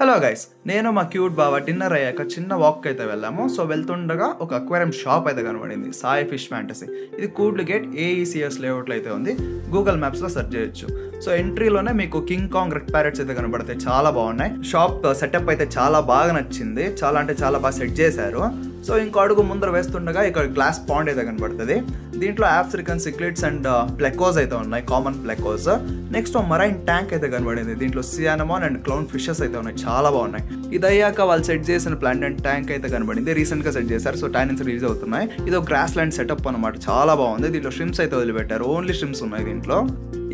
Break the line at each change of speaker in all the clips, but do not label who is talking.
Hello guys, నేను మా cute బావ డిన్నర్ అయ్యాక చిన్న వాక్ అయితే వెళ్ళాము. సో వెళ్తుండగా ఒక అక్వేరియం షాప్ అయితే కనబడింది, సాయి ఫిష్ ఫ్యాంటసీ. ఇది కూడ్లు గేట్ ఏఈసిఎస్ లేఅవుట్లో అయితే ఉంది. గూగుల్ మ్యాప్స్లో సెర్చ్ చేయొచ్చు. సో ఎంట్రీలోనే మీకు కింగ్ కాంగ్ రెడ్ ప్యారెట్స్ అయితే కనబడతాయి, చాలా బాగున్నాయి. షాప్ సెటప్ అయితే చాలా బాగా నచ్చింది, చాలా అంటే చాలా బాగా సెట్ చేశారు. సో ఇంకో అడుగు ముందర వేస్తుండగా ఇక్కడ గ్లాస్ పాండ్ అయితే కనబడుతుంది. దీంట్లో ఆఫ్రికన్ సిక్లెట్స్ అండ్ ప్లెకోస్ అయితే ఉన్నాయి, common plecos. Next marine tank అయితే కనబడింది, దీంట్లో సియానమాన్ అండ్ క్లౌన్ ఫిషెస్ అయితే ఉన్నాయి, చాలా బాగున్నాయి. ఇది అయ్యాక వాళ్ళు సెట్ చేసిన ప్లాంట్ అండ్ ట్యాంక్ అయితే కనబడింది, రీసెంట్ గా సెట్ చేశారు. సో టైన్స్ రిలీజ్ అవుతున్నాయి. ఇది ఒక గ్రాస్ ల్యాండ్ సెటప్ అనమాట, చాలా బాగుంది. దీంట్లో షిమ్స్ అయితే వదిలిపెట్టారు, ఓన్లీ షిమ్స్ ఉన్నాయి దీంట్లో.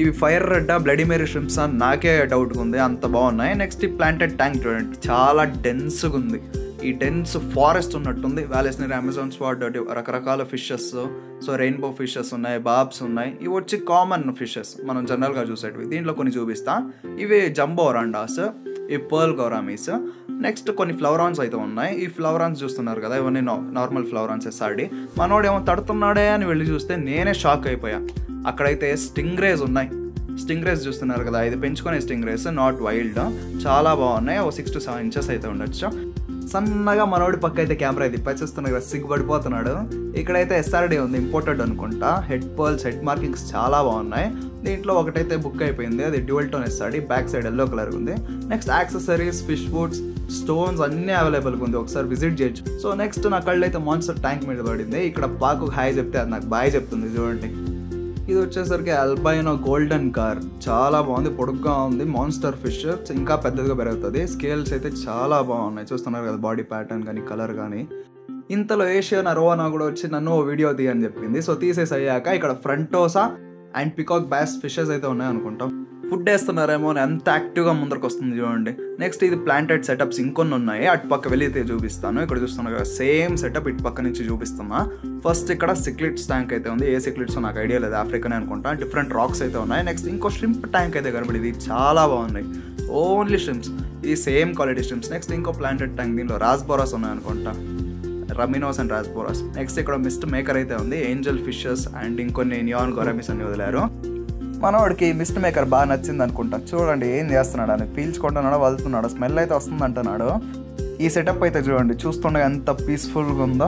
ఇవి fire red bloody Mary shrimps అని నాకే డౌట్గా ఉంది, అంత బాగున్నాయి. నెక్స్ట్ ఈ ప్లాంటెడ్ ట్యాంక్ చూడండి, చాలా డెన్స్గా ఉంది. ఈ డెన్స్ ఫారెస్ట్ ఉన్నట్టుంది. వ్యాలెస్నర్ అమెజాన్ స్వాట్ రకరకాల ఫిషెస్, సో రెయిన్బో ఫిషెస్ ఉన్నాయి, బాబ్స్ ఉన్నాయి. ఇవి వచ్చి కామన్ ఫిషెస్ మనం జనరల్గా చూసేటివి. దీంట్లో కొన్ని చూపిస్తా. ఇవి జంబో ఒరాండాస్, ఈ పర్ల్ గౌరామీస్. నెక్స్ట్ కొన్ని ఫ్లవరాన్స్ అయితే ఉన్నాయి. ఈ ఫ్లవరాన్స్ చూస్తున్నారు కదా, ఇవన్నీ నార్మల్ ఫ్లవరాన్స్ ఎస్ఆర్డి. మనోడేమో తడుతున్నాడే అని వెళ్ళి చూస్తే నేనే షాక్ అయిపోయా. అక్కడైతే స్టింగ్రేస్ ఉన్నాయి. స్టింగ్రేస్ చూస్తున్నారు కదా, ఇది పెంచుకునే స్టింగ్రేస్, నాట్ వైల్డ్. చాలా బాగున్నాయి. ఓ 6 to 7 inches అయితే ఉండొచ్చు. సన్నగా మనోడి పక్క అయితే కెమెరా ఇది చూస్తున్నా కదా, సిగ్గుపడిపోతున్నాడు. ఇక్కడైతే ఎస్ఆర్డి ఉంది, ఇంపోర్టెడ్ అనుకుంటా. హెడ్ పర్ల్స్, హెడ్ మార్కింగ్స్ చాలా బాగున్నాయి. దీంట్లో ఒకటైతే బుక్ అయిపోయింది, అది dual tone SRD, back side yellow colour ఉంది. Next accessories, fish foods, stones అన్నీ అవైలబుల్గా ఉంది, ఒకసారి విజిట్ చేయొచ్చు. సో నెక్స్ట్ నా కళ్ళు అయితే మాన్స్టర్ ట్యాంక్ మీద పడింది. ఇక్కడ పాకు హాయ్ చెప్తే అది నాకు బాయ్ చెప్తుంది చూడండి. ఇది వచ్చేసరికి అల్బైనో గోల్డెన్ కార్, చాలా బాగుంది, పొడుగ్గా ఉంది. మాన్స్టర్ ఫిష్ ఇంకా పెద్దదిగా పెరుగుతుంది. స్కేల్స్ అయితే చాలా బాగున్నాయి, చూస్తున్నారు కదా, బాడీ ప్యాటర్న్ కానీ కలర్ కానీ. ఇంతలో ఏషియన్ అరోవానా కూడా వచ్చి నన్ను వీడియో తీయని చెప్పింది. సో తీసేసి అయ్యాక ఇక్కడ ఫ్రంటోసా అండ్ పికాక్ బ్యాస్ ఫిషెస్ అయితే ఉన్నాయి అనుకుంటాం. ఫుడ్ వేస్తున్నారేమో అని ఎంత యాక్టివ్గా ముందరకు వస్తుంది చూడండి. నెక్స్ట్ ఇది ప్లాంటెడ్ సెటప్స్ ఇంకొన్ని ఉన్నాయి, అటు పక్క వెళ్ళితే చూపిస్తాను. ఇక్కడ చూస్తున్నా కదా, సేమ్ సెటప్ ఇటు పక్క నుంచి చూపిస్తున్నా. ఫస్ట్ ఇక్కడ సిక్లెట్స్ ట్యాంక్ అయితే ఉంది. ఏ సిక్లెట్స్ నాకు ఐడియా లేదు, ఆఫ్రికన్ అనుకుంటా. డిఫరెంట్ రాక్స్ అయితే ఉన్నాయి. నెక్స్ట్ ఇంకో షింప్ ట్యాంక్ అయితే కనబడింది, చాలా బాగున్నాయి, ఓన్లీ షింప్స్, ఈ సేమ్ క్వాలిటీ షింప్స్. నెక్స్ట్ ఇంకో ప్లాంటెడ్ ట్యాంక్, దీనిలో రాస్బోరాస్ ఉన్నాయి అనుకుంటా, రమినోస్ అండ్ రాస్బోరాస్. నెక్స్ట్ ఇక్కడ మిస్ట్ మేకర్ అయితే ఉంది, ఏంజల్ ఫిషెస్ అండ్ ఇంకొన్ని నియాన్ గొరామిస్ అని వదిలారు. మనవాడికి మిస్ట్ మేకర్ బాగా నచ్చింది అనుకుంటా. చూడండి ఏం చేస్తున్నాడు అని, పీల్చుకుంటున్నాడు, వదులుతున్నాడు, స్మెల్ అయితే వస్తుంది అంటున్నాడు. ఈ సెటప్ అయితే చూడండి, చూస్తుండగా ఎంత పీస్ఫుల్గా ఉందో.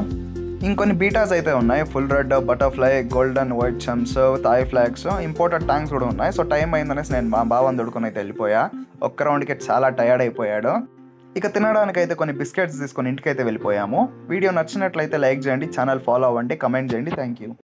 ఇంకొన్ని బీటాస్ అయితే ఉన్నాయి, full red, butterfly, golden white chums, Thai flags, imported tanks కూడా ఉన్నాయి. సో టైం అయిందనేసి నేను మా బావని దొడుకుని అయితే వెళ్ళిపోయా. ఒక్క రౌండ్కి చాలా టయర్డ్ అయిపోయాడు. ఇక తినడానికి అయితే కొన్ని బిస్కెట్స్ తీసుకొని ఇంటికి అయితే వెళ్ళిపోయాము. వీడియో నచ్చినట్లయితే లైక్ చేయండి, ఛానల్ ఫాలో అవ్వండి, కమెంట్ చేయండి. Thank you.